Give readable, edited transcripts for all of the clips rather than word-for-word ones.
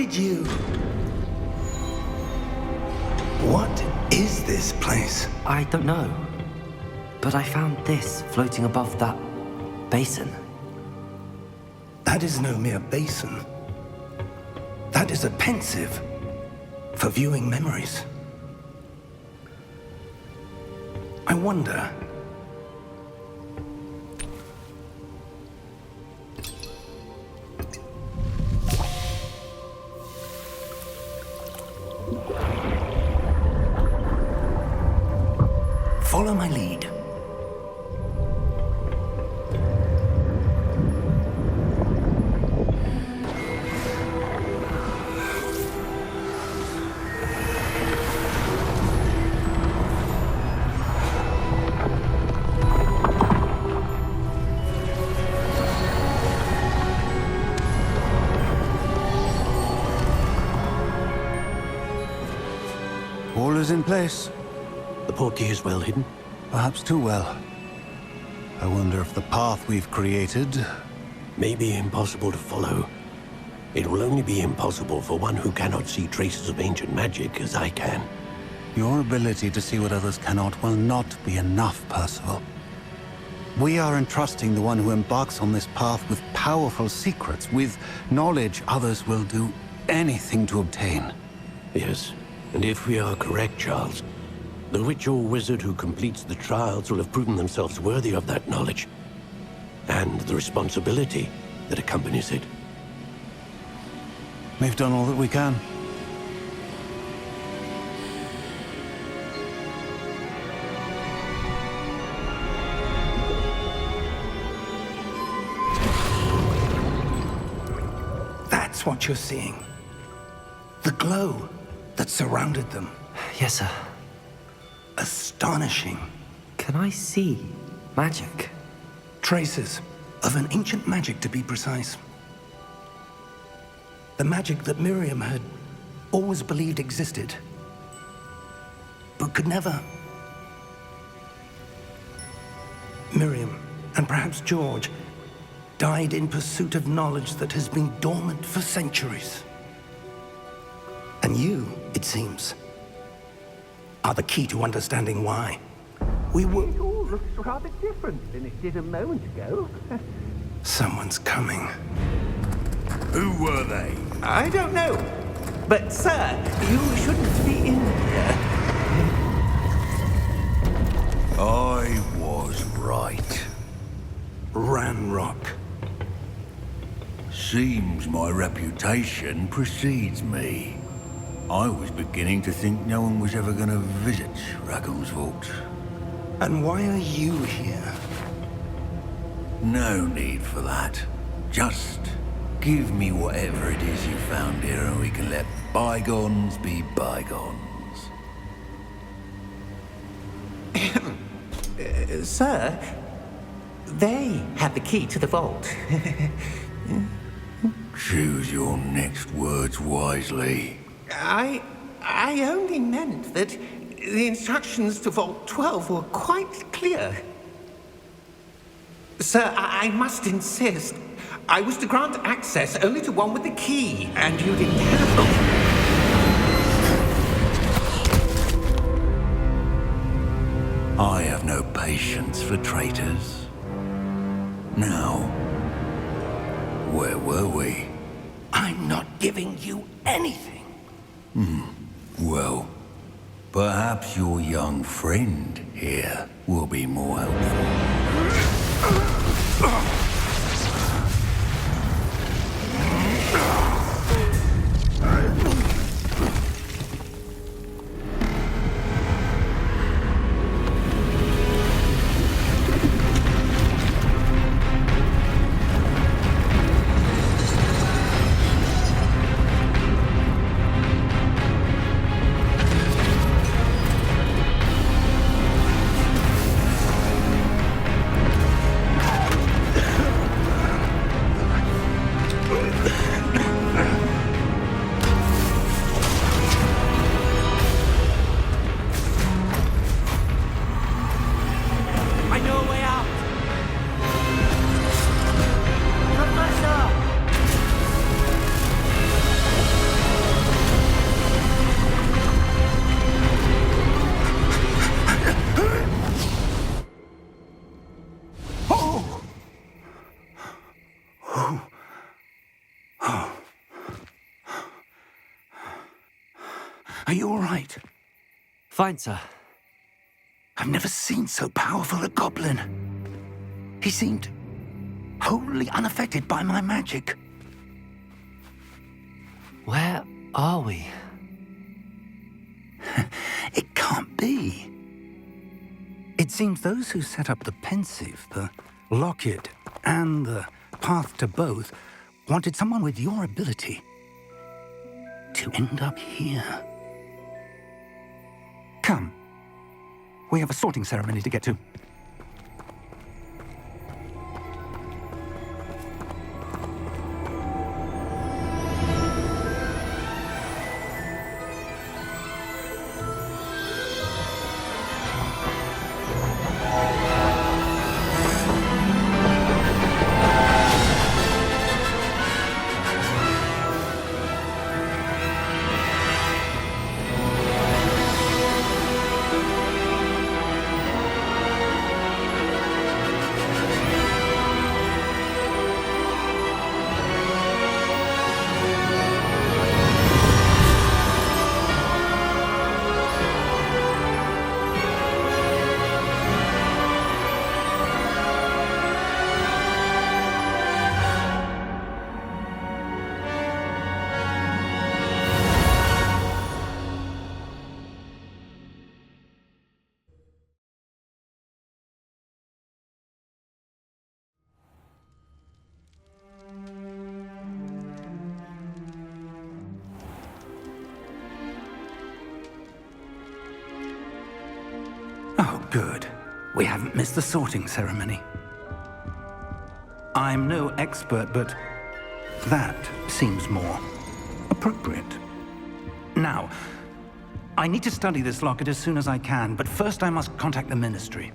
did you... What is this place? I don't know. But I found this floating above that basin. That is no mere basin. That is a pensive for viewing memories. I wonder... Follow my lead. All is in place. The portkey is well hidden. Perhaps too well. I wonder if the path we've created... May be impossible to follow. It will only be impossible for one who cannot see traces of ancient magic as I can. Your ability to see what others cannot will not be enough, Percival. We are entrusting the one who embarks on this path with powerful secrets, with knowledge others will do anything to obtain. Yes, and if we are correct, Charles, the witch or wizard who completes the trials will have proven themselves worthy of that knowledge, and the responsibility that accompanies it. We've done all that we can. That's what you're seeing. The glow that surrounded them. Yes, sir. Astonishing. Can I see magic? Traces of an ancient magic, to be precise. The magic that Miriam had always believed existed, but could never. Miriam, and perhaps George, died in pursuit of knowledge that has been dormant for centuries. And you, it seems, are the key to understanding why. We will... It all looks rather different than it did a moment ago. Someone's coming. Who were they? I don't know. But, sir, you shouldn't be in here. I was right. Ranrock. Seems my reputation precedes me. I was beginning to think no one was ever going to visit Rackham's Vault. And why are you here? No need for that. Just give me whatever it is you found here and we can let bygones be bygones. Sir, they have the key to the vault. Choose your next words wisely. I only meant that the instructions to Vault 12 were quite clear. Sir, I must insist. I was to grant access only to one with the key, and you didn't have them. I have no patience for traitors. Now, where were we? I'm not giving you anything. Well, perhaps your young friend here will be more helpful. Are you all right? Fine, sir. I've never seen so powerful a goblin. He seemed wholly unaffected by my magic. Where are we? It can't be. It seems those who set up the pensive, the locket, and the path to both wanted someone with your ability to end up here. Come. We have a sorting ceremony to get to. Oh, good. We haven't missed the sorting ceremony. I'm no expert, but that seems more appropriate. Now, I need to study this locket as soon as I can, but first I must contact the Ministry.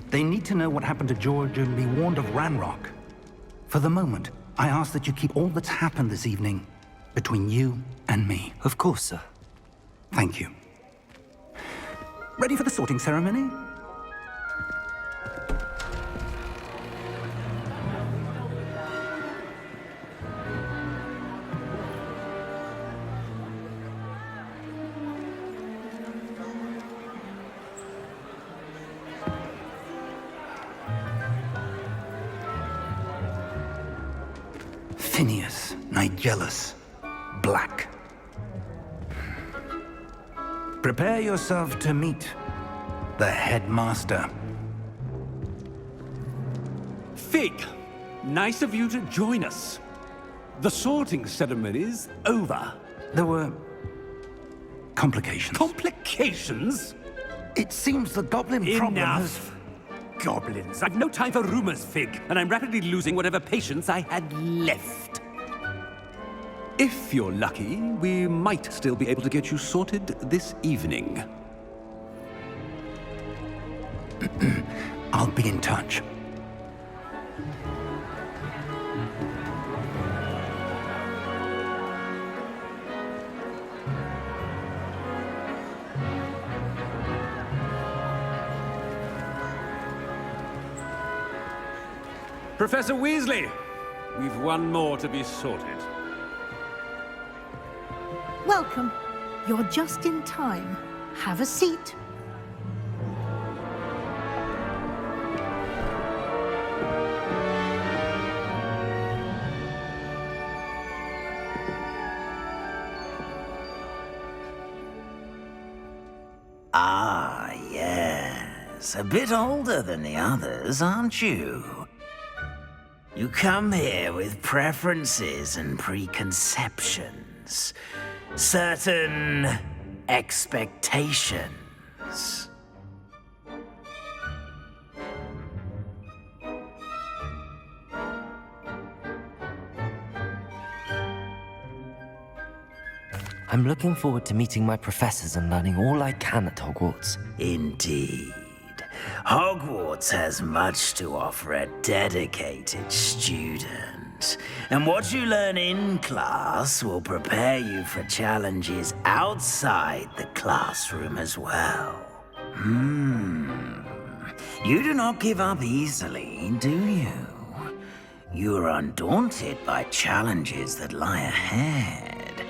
They need to know what happened to George and be warned of Ranrock. For the moment, I ask that you keep all that's happened this evening between you and me. Of course, sir. Thank you. Ready for the sorting ceremony? Phineas, Nigellus, Black. Prepare yourself to meet the headmaster. Fig, nice of you to join us. The sorting ceremony's over. There were complications. Complications? It seems the goblin problem has... Enough. Goblins. I've no time for rumors, Fig, and I'm rapidly losing whatever patience I had left. If you're lucky, we might still be able to get you sorted this evening. I'll be in touch. Professor Weasley, we've one more to be sorted. Welcome. You're just in time. Have a seat. Ah, yes. A bit older than the others, aren't you? You come here with preferences and preconceptions. Certain expectations. I'm looking forward to meeting my professors and learning all I can at Hogwarts. Indeed. Hogwarts has much to offer a dedicated student. And what you learn in class will prepare you for challenges outside the classroom as well. You do not give up easily, do you? You are undaunted by challenges that lie ahead.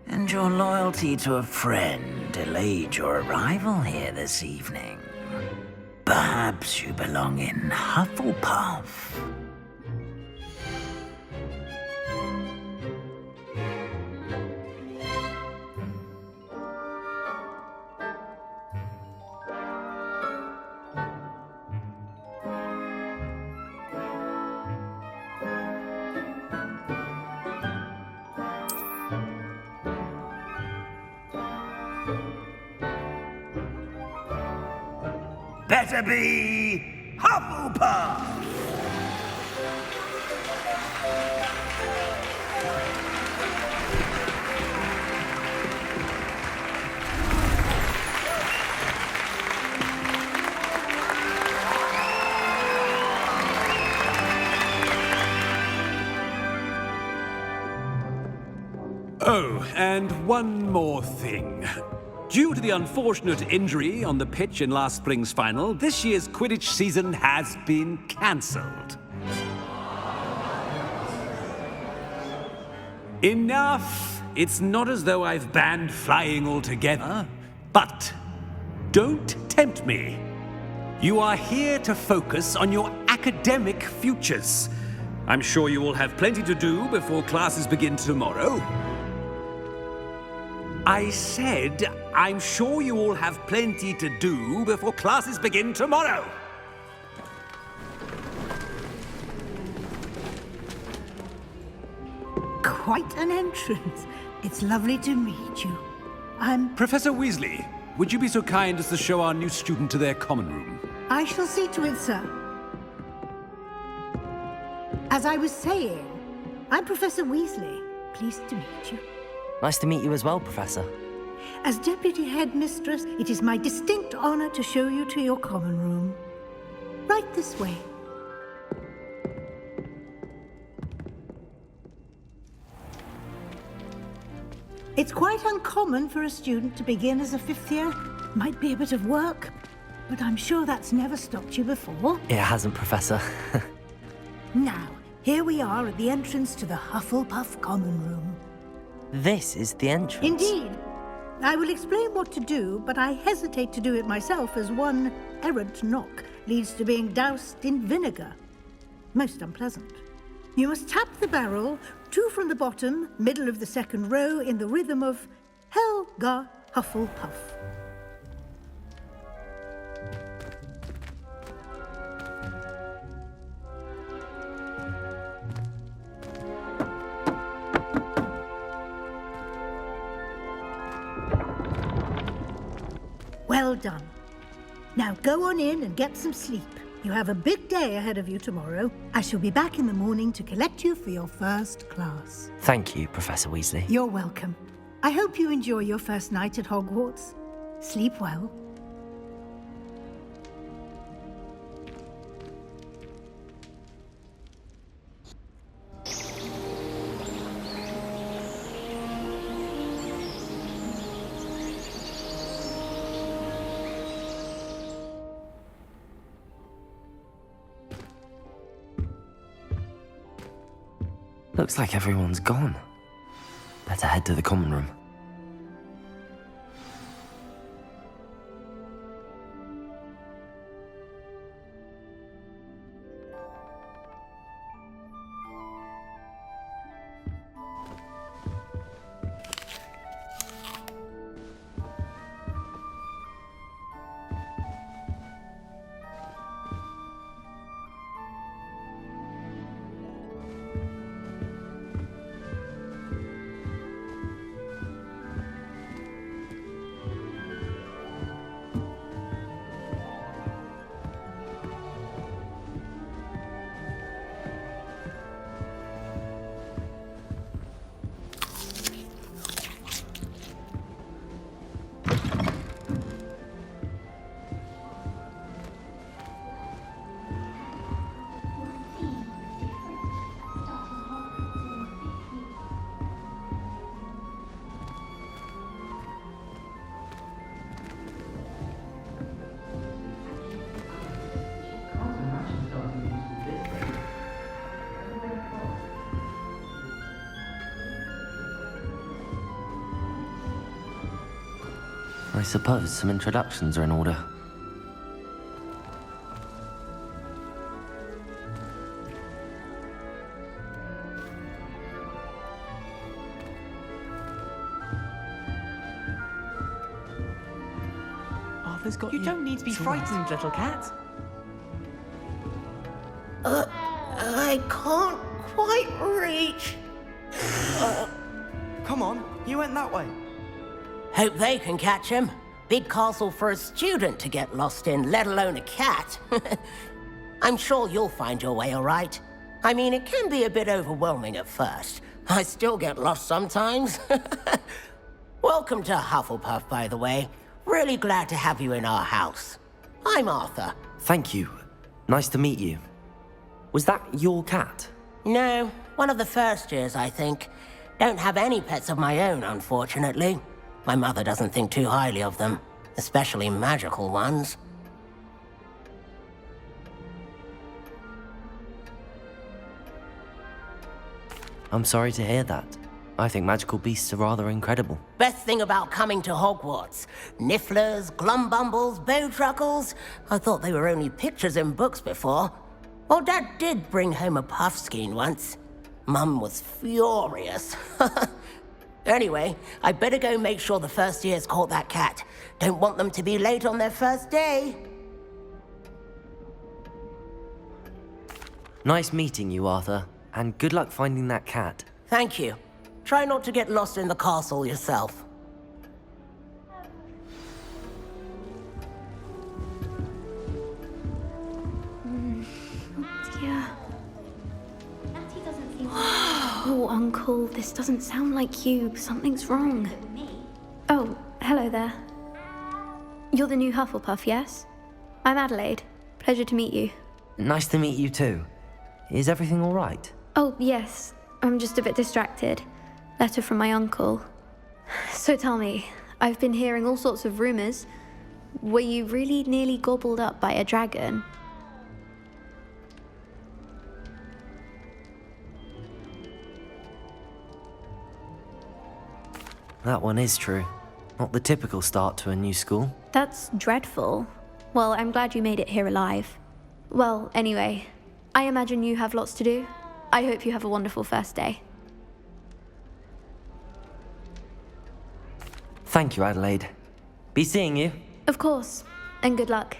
And your loyalty to a friend delayed your arrival here this evening. Perhaps you belong in Hufflepuff. Better be Hufflepuff! Oh, and one more thing. Due to the unfortunate injury on the pitch in last spring's final, this year's Quidditch season has been cancelled. Enough! It's not as though I've banned flying altogether, but don't tempt me. You are here to focus on your academic futures. I'm sure you will have plenty to do before classes begin tomorrow. I said, I'm sure you all have plenty to do before classes begin tomorrow. Quite an entrance. It's lovely to meet you. Professor Weasley, would you be so kind as to show our new student to their common room? I shall see to it, sir. As I was saying, I'm Professor Weasley. Pleased to meet you. Nice to meet you as well, Professor. As Deputy Headmistress, it is my distinct honor to show you to your common room. Right this way. It's quite uncommon for a student to begin as a fifth year. Might be a bit of work, but I'm sure that's never stopped you before. It hasn't, Professor. Now, here we are at the entrance to the Hufflepuff Common Room. This is the entrance. Indeed. I will explain what to do, but I hesitate to do it myself as one errant knock leads to being doused in vinegar. Most unpleasant. You must tap the barrel, 2 from the bottom, middle of the second row, in the rhythm of Helga Hufflepuff. Well done. Now go on in and get some sleep. You have a big day ahead of you tomorrow. I shall be back in the morning to collect you for your first class. Thank you, Professor Weasley. You're welcome. I hope you enjoy your first night at Hogwarts. Sleep well. Looks like everyone's gone. Better head to the common room. suppose some introductions are in order. Arthur's got You don't need to be frightened, little cat. I can't quite reach. Come on, you went that way. Hope they can catch him. Big castle for a student to get lost in, let alone a cat. I'm sure you'll find your way all right. I mean, it can be a bit overwhelming at first. I still get lost sometimes. Welcome to Hufflepuff, by the way. Really glad to have you in our house. I'm Arthur. Thank you. Nice to meet you. Was that your cat? No, one of the first years, I think. Don't have any pets of my own, unfortunately. My mother doesn't think too highly of them, especially magical ones. I'm sorry to hear that. I think magical beasts are rather incredible. Best thing about coming to Hogwarts. Nifflers, glumbumbles, bowtruckles. I thought they were only pictures in books before. Well, Dad did bring home a puffskein once. Mum was furious. Anyway, I better go make sure the first years caught that cat. Don't want them to be late on their first day. Nice meeting you, Arthur. And good luck finding that cat. Thank you. Try not to get lost in the castle yourself. Yeah. Oh, Uncle, this doesn't sound like you. Something's wrong. Oh, hello there. You're the new Hufflepuff, yes? I'm Adelaide. Pleasure to meet you. Nice to meet you too. Is everything all right? Oh, yes. I'm just a bit distracted. Letter from my uncle. So tell me, I've been hearing all sorts of rumors. Were you really nearly gobbled up by a dragon? That one is true. Not the typical start to a new school. That's dreadful. Well, I'm glad you made it here alive. Well, anyway, I imagine you have lots to do. I hope you have a wonderful first day. Thank you, Adelaide. Be seeing you. Of course, and good luck.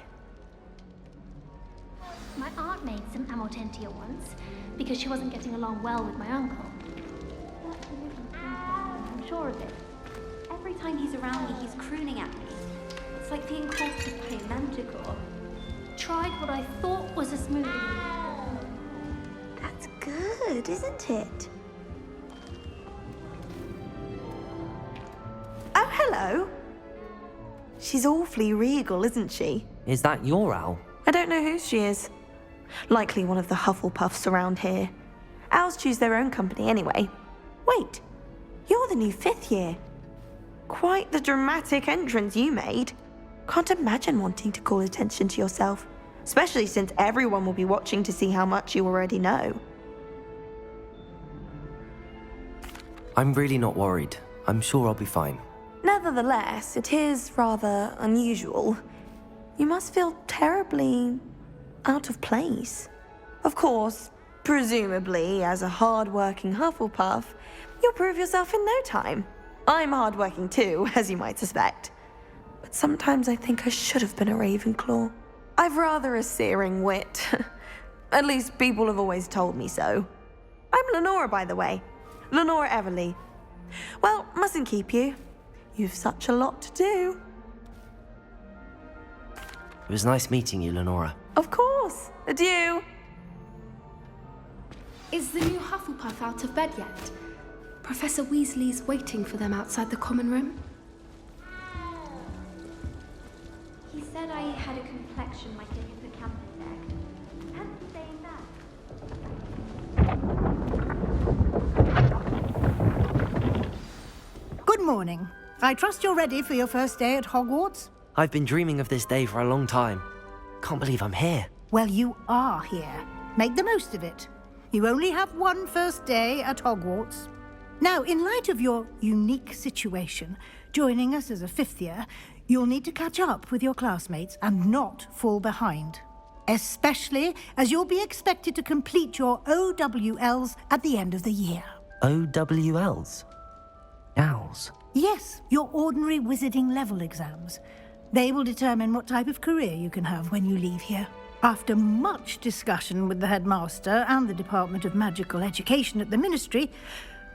My aunt made some Amortentia once, because she wasn't getting along well with my uncle. I'm sure of it. Every time he's around me, he's crooning at me. It's like being courted by a manticore. Tried what I thought was a smoothie. That's good, isn't it? Oh, hello. She's awfully regal, isn't she? Is that your owl? I don't know who she is. Likely one of the Hufflepuffs around here. Owls choose their own company anyway. Wait, you're the new 5th year. Quite the dramatic entrance you made. Can't imagine wanting to call attention to yourself, especially since everyone will be watching to see how much you already know. I'm really not worried. I'm sure I'll be fine. Nevertheless, it is rather unusual. You must feel terribly out of place. Of course, presumably, as a hard-working Hufflepuff, you'll prove yourself in no time. I'm hard-working too, as you might suspect. But sometimes I think I should have been a Ravenclaw. I've rather a searing wit. At least people have always told me so. I'm Lenora, by the way. Lenora Everly. Well, mustn't keep you. You've such a lot to do. It was nice meeting you, Lenora. Of course. Adieu. Is the new Hufflepuff out of bed yet? Professor Weasley's waiting for them outside the common room. He said I had a complexion like a hippocampus egg. Hadn't he saying that? Good morning. I trust you're ready for your first day at Hogwarts? I've been dreaming of this day for a long time. Can't believe I'm here. Well, you are here. Make the most of it. You only have one first day at Hogwarts. Now, in light of your unique situation, joining us as a 5th year, You'll need to catch up with your classmates and not fall behind. Especially as you'll be expected to complete your OWLs at the end of the year. OWLs? Owls? Yes, your ordinary wizarding level exams. They will determine what type of career you can have when you leave here. After much discussion with the headmaster and the Department of Magical Education at the Ministry,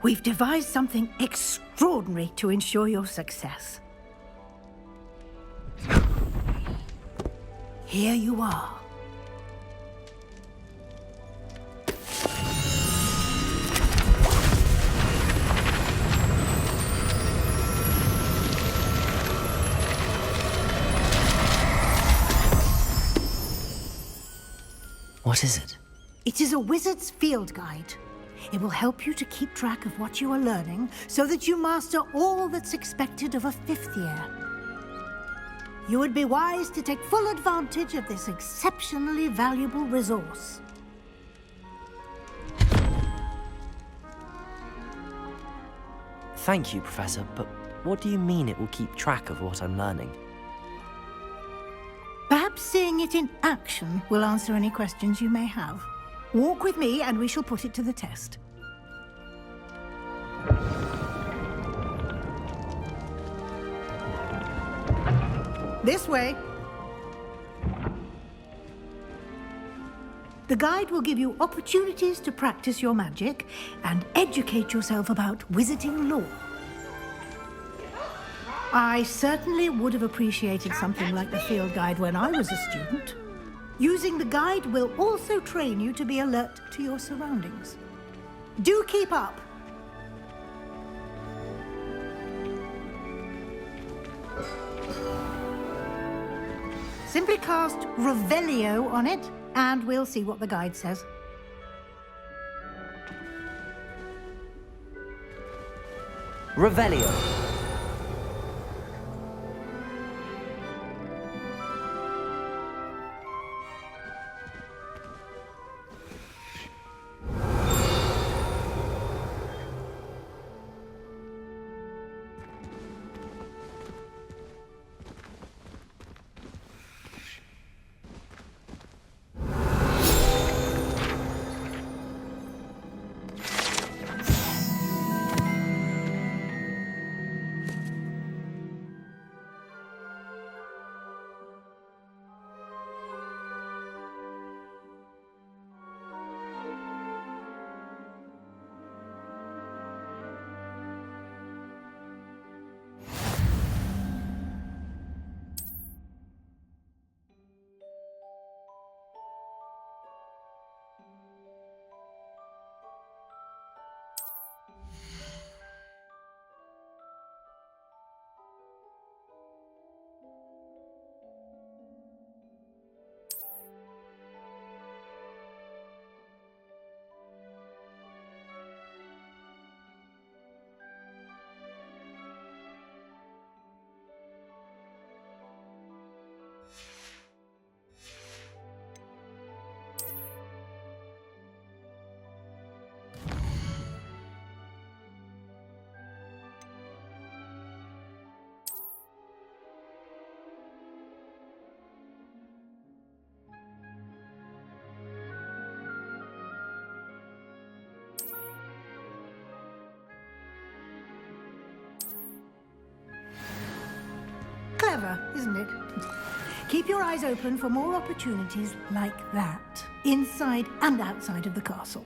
we've devised something extraordinary to ensure your success. Here you are. What is it? It is a wizard's field guide. It will help you to keep track of what you are learning so that you master all that's expected of a 5th year. You would be wise to take full advantage of this exceptionally valuable resource. Thank you, Professor, but what do you mean it will keep track of what I'm learning? Perhaps seeing it in action will answer any questions you may have. Walk with me and we shall put it to the test. This way. The guide will give you opportunities to practice your magic and educate yourself about wizarding lore. I certainly would have appreciated something like the field guide when I was a student. Using the guide will also train you to be alert to your surroundings. Do keep up! Simply cast Revelio on it, and we'll see what the guide says. Revelio. Clever, isn't it? Keep your eyes open for more opportunities like that, inside and outside of the castle.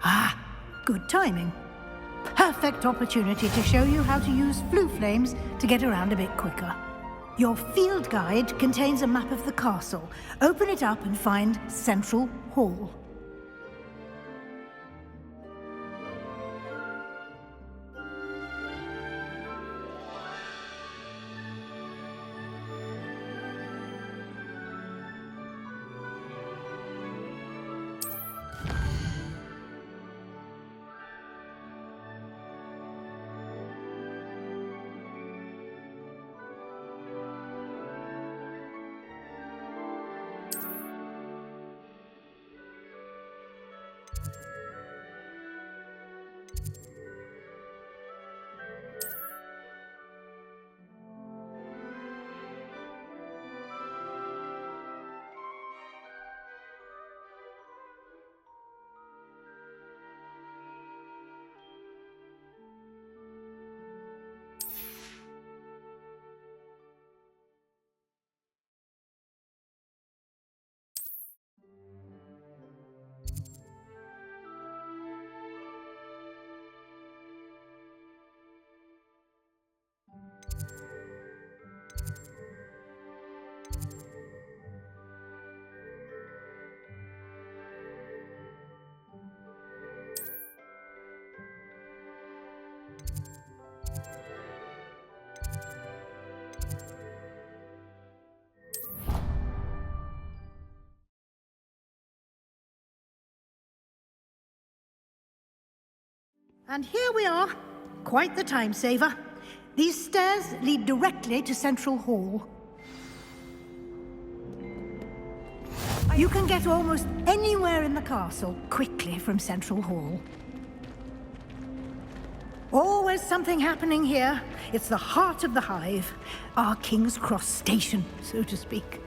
Ah, good timing. Perfect opportunity to show you how to use flue flames to get around a bit quicker. Your field guide contains a map of the castle. Open it up and find Central Hall. And here we are. Quite the time saver. These stairs lead directly to Central Hall. You can get almost anywhere in the castle quickly from Central Hall. Always something happening here. It's the heart of the Hive. Our King's Cross station, so to speak.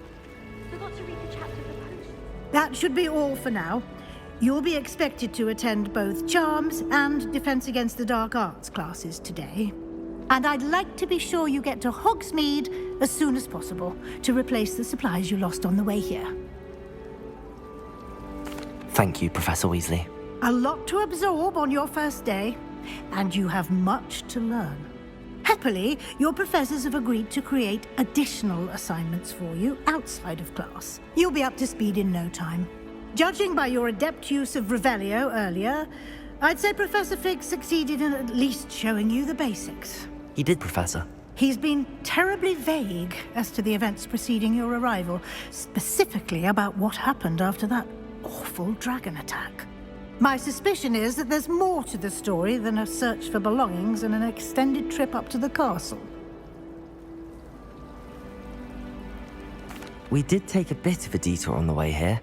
Forgot to read the chapter of the potion. That should be all for now. You'll be expected to attend both Charms and Defense Against the Dark Arts classes today. And I'd like to be sure you get to Hogsmeade as soon as possible to replace the supplies you lost on the way here. Thank you, Professor Weasley. A lot to absorb on your first day, and you have much to learn. Happily, your professors have agreed to create additional assignments for you outside of class. You'll be up to speed in no time. Judging by your adept use of Revelio earlier, I'd say Professor Fig succeeded in at least showing you the basics. He did, Professor. He's been terribly vague as to the events preceding your arrival, specifically about what happened after that awful dragon attack. My suspicion is that there's more to the story than a search for belongings and an extended trip up to the castle. We did take a bit of a detour on the way here.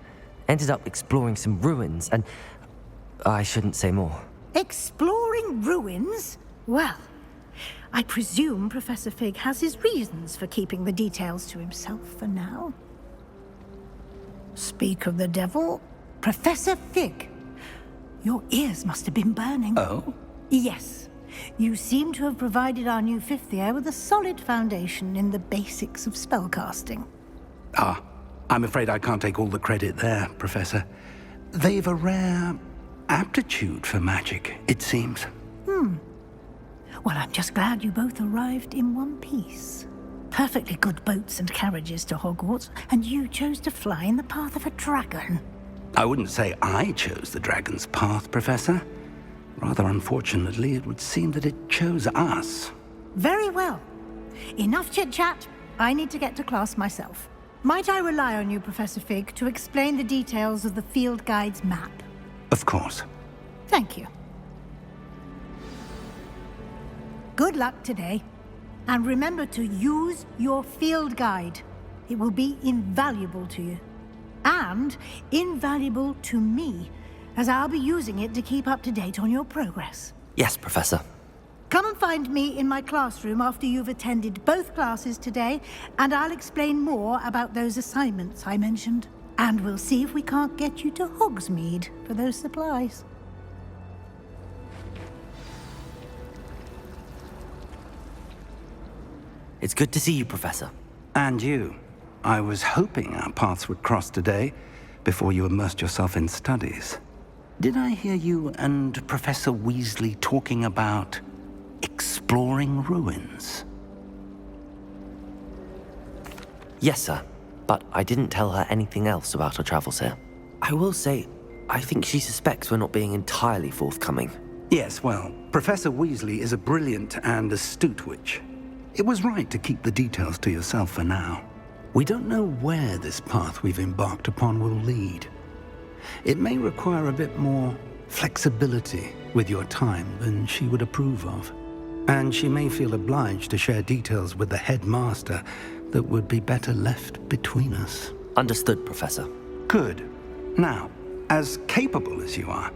Ended up exploring some ruins, and I shouldn't say more. Exploring ruins? Well, I presume Professor Fig has his reasons for keeping the details to himself for now. Speak of the devil, Professor Fig. Your ears must have been burning. Oh? Yes. You seem to have provided our new fifth year with a solid foundation in the basics of spellcasting. Ah, I'm afraid I can't take all the credit there, Professor. They've a rare aptitude for magic, it seems. Well, I'm just glad you both arrived in one piece. Perfectly good boats and carriages to Hogwarts, and you chose to fly in the path of a dragon. I wouldn't say I chose the dragon's path, Professor. Rather unfortunately, it would seem that it chose us. Very well. Enough chit-chat. I need to get to class myself. Might I rely on you, Professor Fig, to explain the details of the field guide's map? Of course. Thank you. Good luck today. And remember to use your field guide. It will be invaluable to you. And invaluable to me, as I'll be using it to keep up to date on your progress. Yes, Professor. Come and find me in my classroom after you've attended both classes today, and I'll explain more about those assignments I mentioned. And we'll see if we can't get you to Hogsmeade for those supplies. It's good to see you, Professor. And you. I was hoping our paths would cross today, before you immersed yourself in studies. Did I hear you and Professor Weasley talking about exploring ruins? Yes, sir. But I didn't tell her anything else about our travels here. I will say, I think she suspects we're not being entirely forthcoming. Yes, well, Professor Weasley is a brilliant and astute witch. It was right to keep the details to yourself for now. We don't know where this path we've embarked upon will lead. It may require a bit more flexibility with your time than she would approve of. And she may feel obliged to share details with the headmaster that would be better left between us. Understood, Professor. Good. Now, as capable as you are,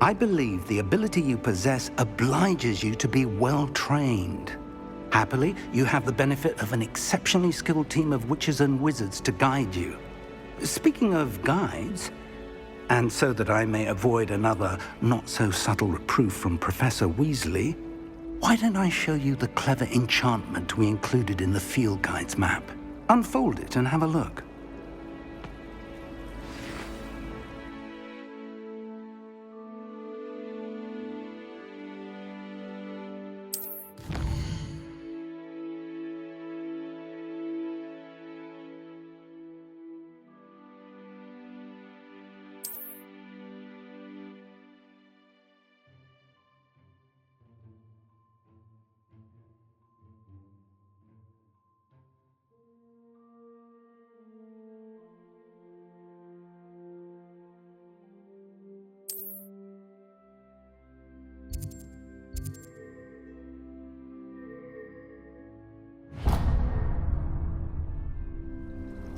I believe the ability you possess obliges you to be well trained. Happily, you have the benefit of an exceptionally skilled team of witches and wizards to guide you. Speaking of guides, and so that I may avoid another not-so-subtle reproof from Professor Weasley, why don't I show you the clever enchantment we included in the field guide's map? Unfold it and have a look.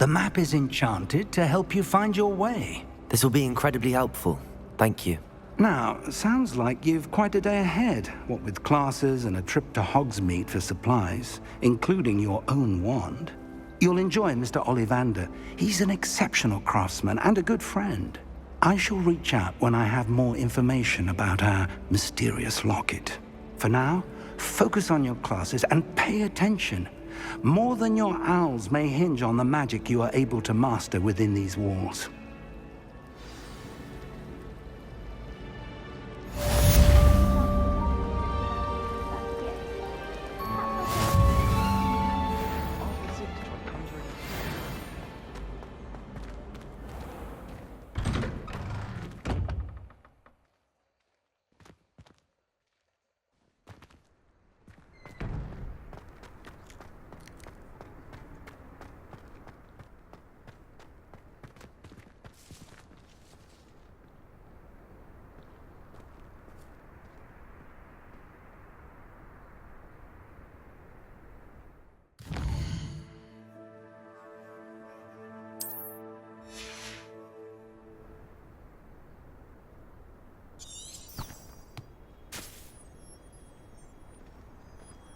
map is enchanted to help you find your way. This will be incredibly helpful. Thank you. Now, sounds like you've quite a day ahead, what with classes and a trip to Hogsmeade for supplies, including your own wand. You'll enjoy Mr. Ollivander. He's an exceptional craftsman and a good friend. I shall reach out when I have more information about our mysterious locket. For now, focus on your classes and pay attention. More than your owls may hinge on the magic you are able to master within these walls.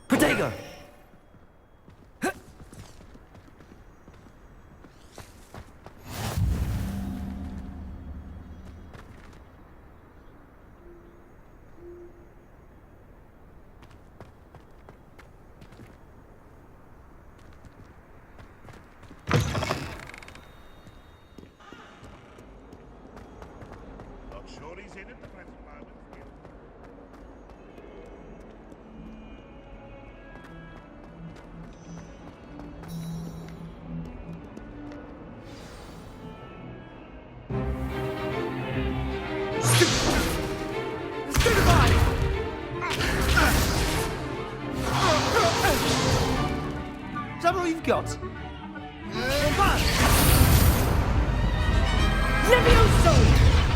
Protego! Not sure he's in at the present moment. Is that all you've got? Levioso!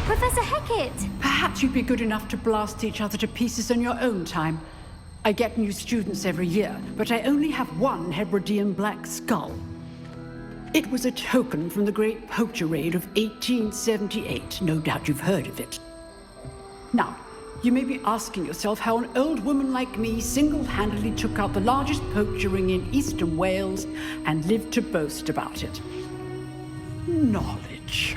Professor Hecat! Perhaps you'd be good enough to blast each other to pieces on your own time. I get new students every year, but I only have one Hebridean black skull. It was a token from the Great Poacher Raid of 1878. No doubt you've heard of it. Now, you may be asking yourself how an old woman like me single-handedly took out the largest poacher ring in eastern Wales and lived to boast about it. Knowledge.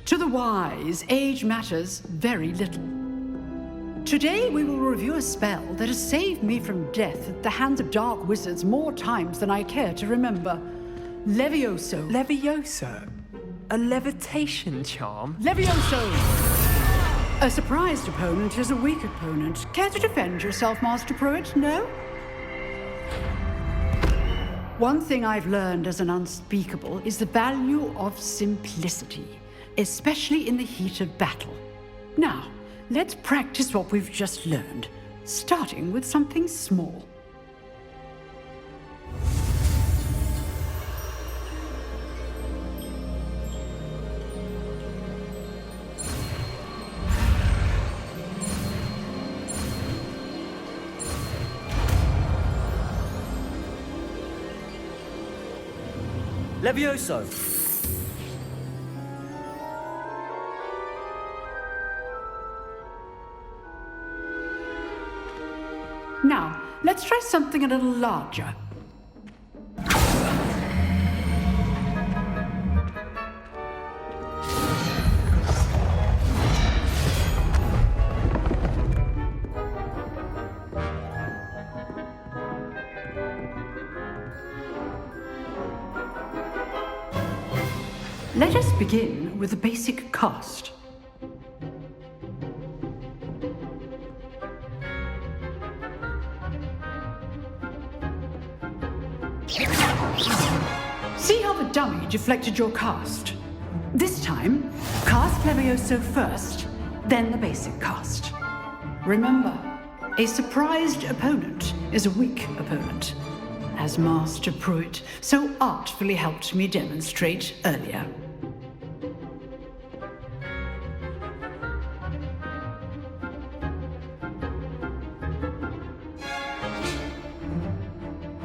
To the wise, age matters very little. Today we will review a spell that has saved me from death at the hands of dark wizards more times than I care to remember. Levioso. Levioso? A levitation charm? Levioso! A surprised opponent is a weak opponent. Care to defend yourself, Master Pruitt? No? One thing I've learned as an unspeakable is the value of simplicity, especially in the heat of battle. Now, let's practice what we've just learned, starting with something small. Levioso! Now, let's try something a little larger. Let us begin with the basic cast. See how the dummy deflected your cast? This time, cast Levioso first, then the basic cast. Remember, a surprised opponent is a weak opponent, as Master Pruitt so artfully helped me demonstrate earlier.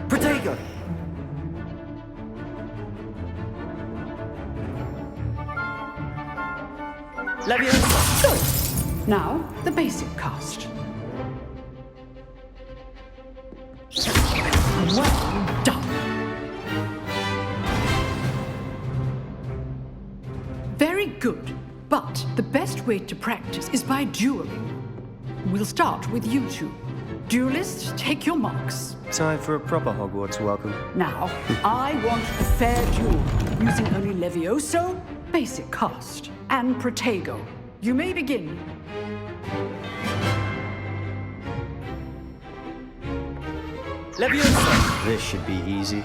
Protego! Leviosa. Good. Now, the basic cast. Well done. Very good. But the best way to practice is by dueling. We'll start with you two. Duelists, take your marks. Time for a proper Hogwarts welcome. Now, I want a fair duel, using only Levioso, basic cast, and Protego. You may begin. Leviosa! This should be easy.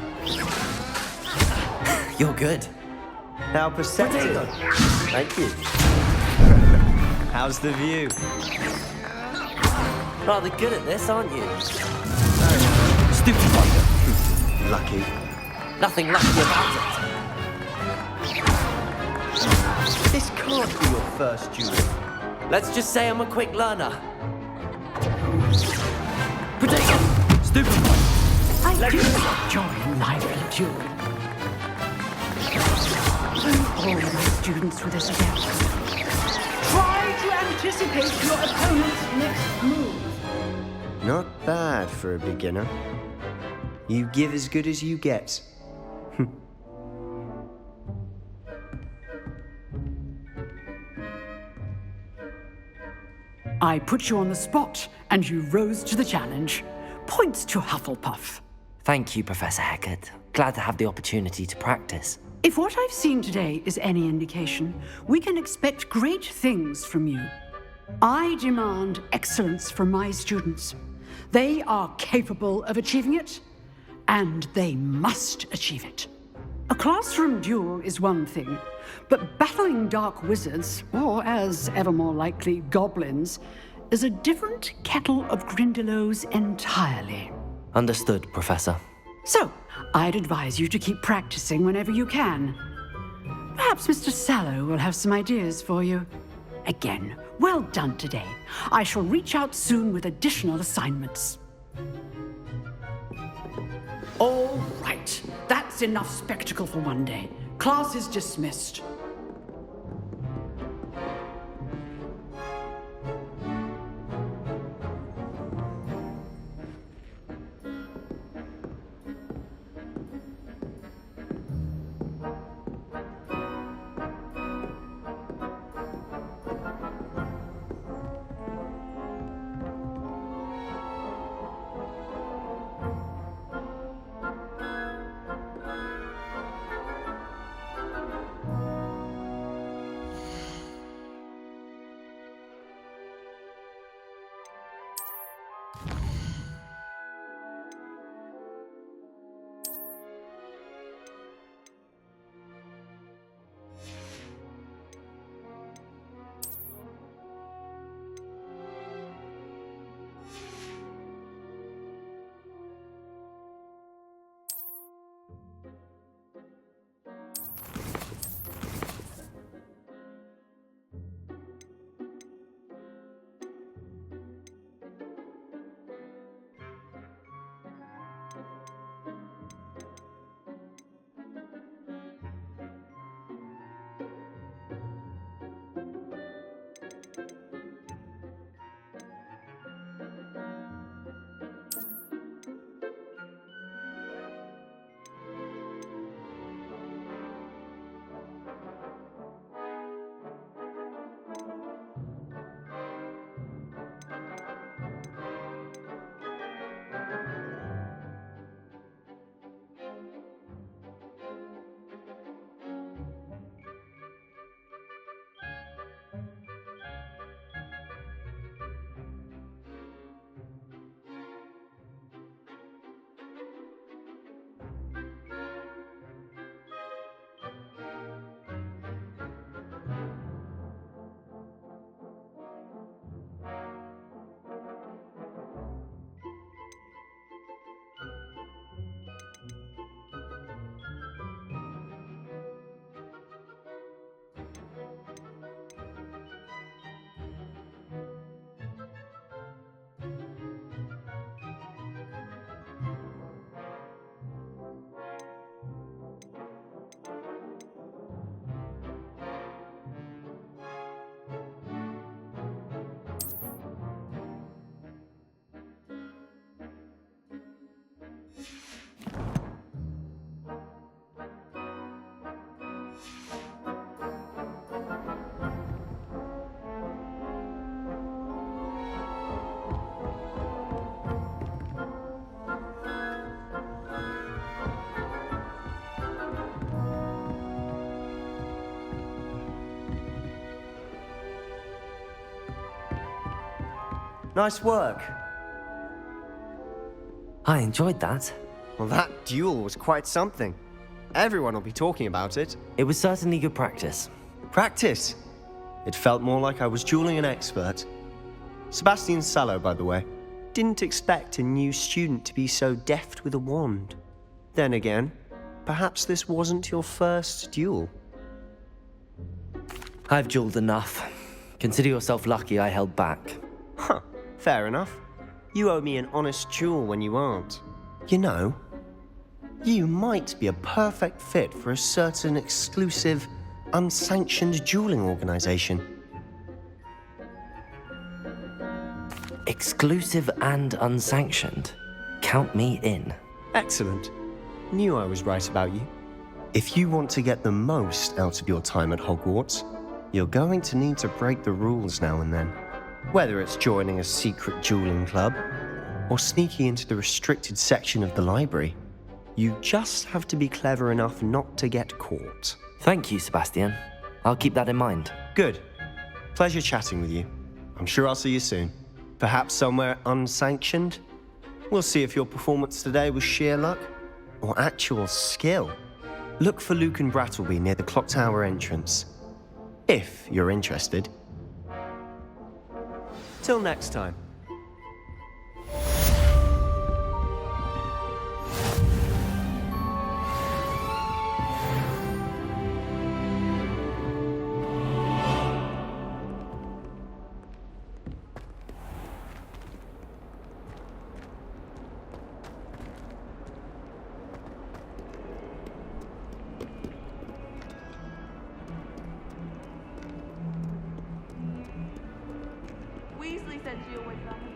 You're good. How perceptive. Thank you. How's the view? Rather good at this, aren't you? Stupid one. Lucky. Nothing lucky about it. This can't be your first duel. Let's just say I'm a quick learner. Protego! Stupid one. I do enjoy a lively duel. All my students with this again. Try to anticipate your opponent's next move. Not bad for a beginner. You give as good as you get. I put you on the spot, and you rose to the challenge. Points to Hufflepuff. Thank you, Professor Hecat. Glad to have the opportunity to practice. If what I've seen today is any indication, we can expect great things from you. I demand excellence from my students. They are capable of achieving it, and they must achieve it. A classroom duel is one thing, but battling dark wizards, or as ever more likely, goblins, is a different kettle of Grindylows entirely. Understood, Professor. So, I'd advise you to keep practicing whenever you can. Perhaps Mr. Sallow will have some ideas for you. Again, well done today. I shall reach out soon with additional assignments. All right, that's enough spectacle for one day. Class is dismissed. Nice work. I enjoyed that. Well, that duel was quite something. Everyone will be talking about it. It was certainly good practice. Practice? It felt more like I was dueling an expert. Sebastian Sallow, by the way. Didn't expect a new student to be so deft with a wand. Then again, perhaps this wasn't your first duel. I've dueled enough. Consider yourself lucky I held back. Huh, fair enough. You owe me an honest duel when you aren't. You know, you might be a perfect fit for a certain exclusive, unsanctioned dueling organization. Exclusive and unsanctioned? Count me in. Excellent. Knew I was right about you. If you want to get the most out of your time at Hogwarts, you're going to need to break the rules now and then. Whether it's joining a secret dueling club, or sneaking into the restricted section of the library, you just have to be clever enough not to get caught. Thank you, Sebastian. I'll keep that in mind. Good. Pleasure chatting with you. I'm sure I'll see you soon. Perhaps somewhere unsanctioned? We'll see if your performance today was sheer luck or actual skill. Look for Luke and Brattleby near the clock tower entrance, if you're interested. Till next time. Weasley said she always found him.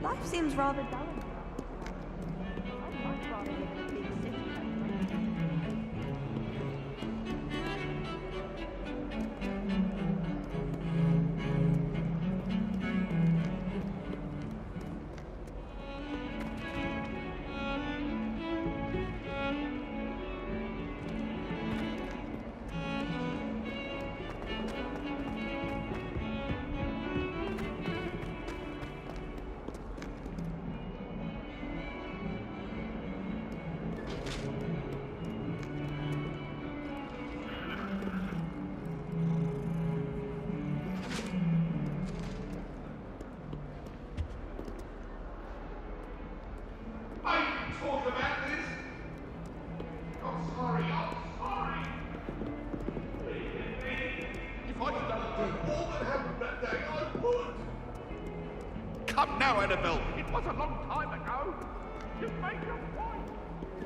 Life seems rather dull. I'd much rather live in a big city. Come now, Annabelle. It was a long time ago. You made your point.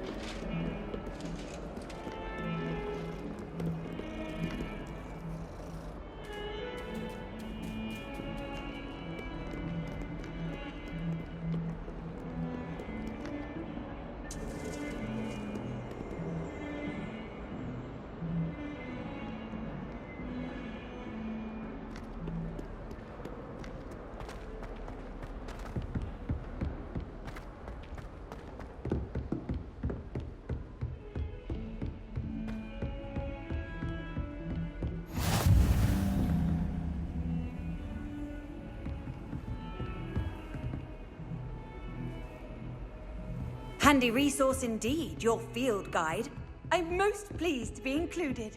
Handy resource indeed, your field guide. I'm most pleased to be included.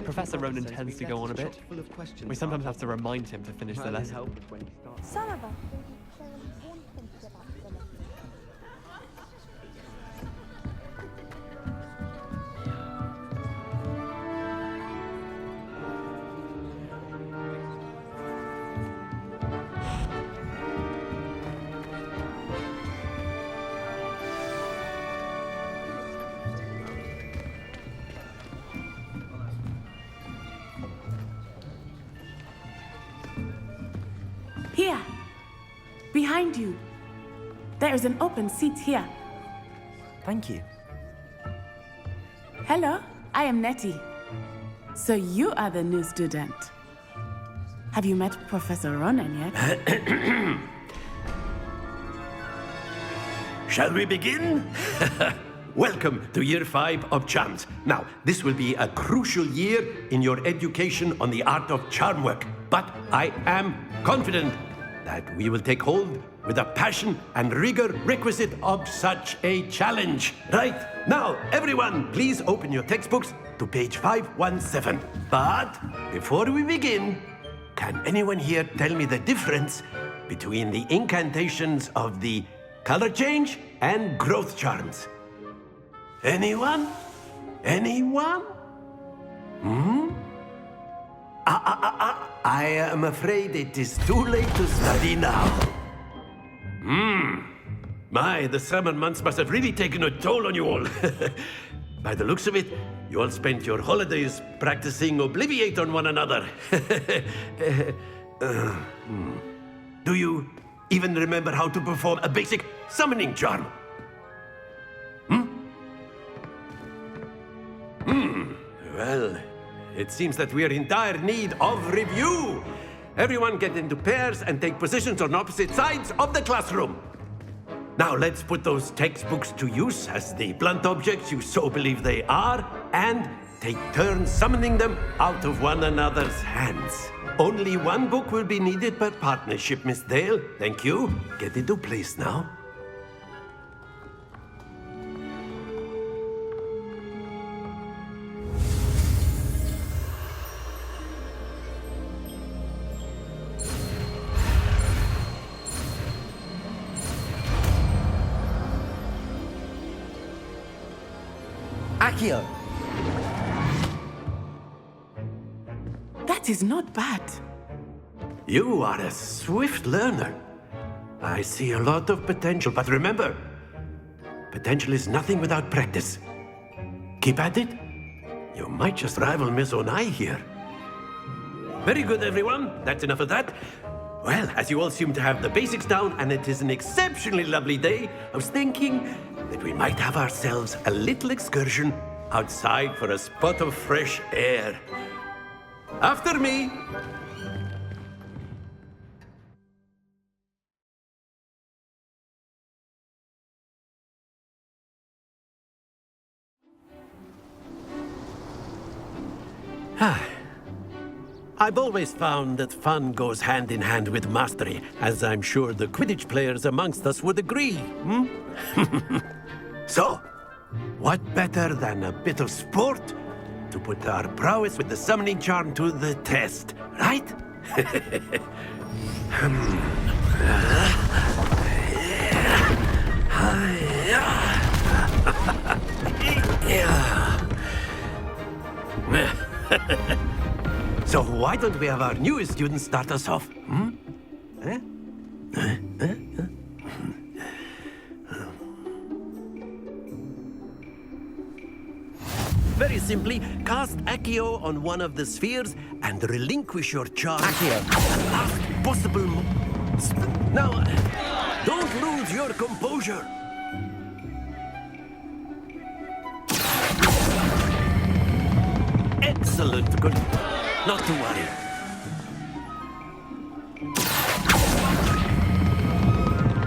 Professor Ronan tends to go on a bit. We sometimes have to remind him to finish the lesson. Some of them. Here, behind you. There is an open seat here. Thank you. Hello, I am Nettie. So you are the new student. Have you met Professor Ronan yet? Shall we begin? Welcome to Year 5 of Charms. Now, this will be a crucial year in your education on the art of charm work. But I am confident that we will take hold with the passion and rigor requisite of such a challenge. Right, now, everyone, please open your textbooks to page 517. But before we begin, can anyone here tell me the difference between the incantations of the color change and growth charms? Anyone? Anyone? I am afraid it is too late to study now. My, the summer months must have really taken a toll on you all. By the looks of it, you all spent your holidays practicing Obliviate on one another. Do you even remember how to perform a basic summoning charm? Well, it seems that we are in dire need of review. Everyone get into pairs and take positions on opposite sides of the classroom. Now let's put those textbooks to use as the blunt objects you so believe they are, and take turns summoning them out of one another's hands. Only one book will be needed per partnership, Miss Dale. Thank you. Get into place now. Accio! That is not bad. You are a swift learner. I see a lot of potential, but remember, potential is nothing without practice. Keep at it. You might just rival Miss Onai here. Very good, everyone. That's enough of that. Well, as you all seem to have the basics down, and it is an exceptionally lovely day, I was thinking that we might have ourselves a little excursion outside for a spot of fresh air. After me. I've always found that fun goes hand in hand with mastery, as I'm sure the Quidditch players amongst us would agree. So, what better than a bit of sport to put our prowess with the summoning charm to the test, right? So why don't we have our newest student start us off? Very simply, cast Accio on one of the spheres and relinquish your charge. Accio. At the last possible Now, don't lose your composure. Excellent. Good. Not to worry.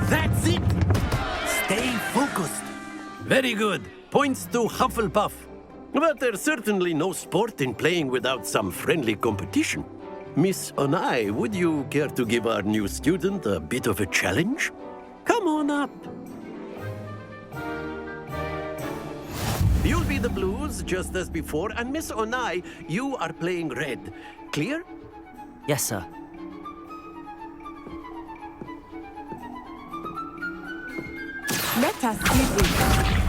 That's it. Stay focused. Very good. Points to Hufflepuff. But there's certainly no sport in playing without some friendly competition. Miss Onai, would you care to give our new student a bit of a challenge? Come on up. You'll be the blues, just as before, and Miss Onai, you are playing red. Clear? Yes, sir. Let us see this.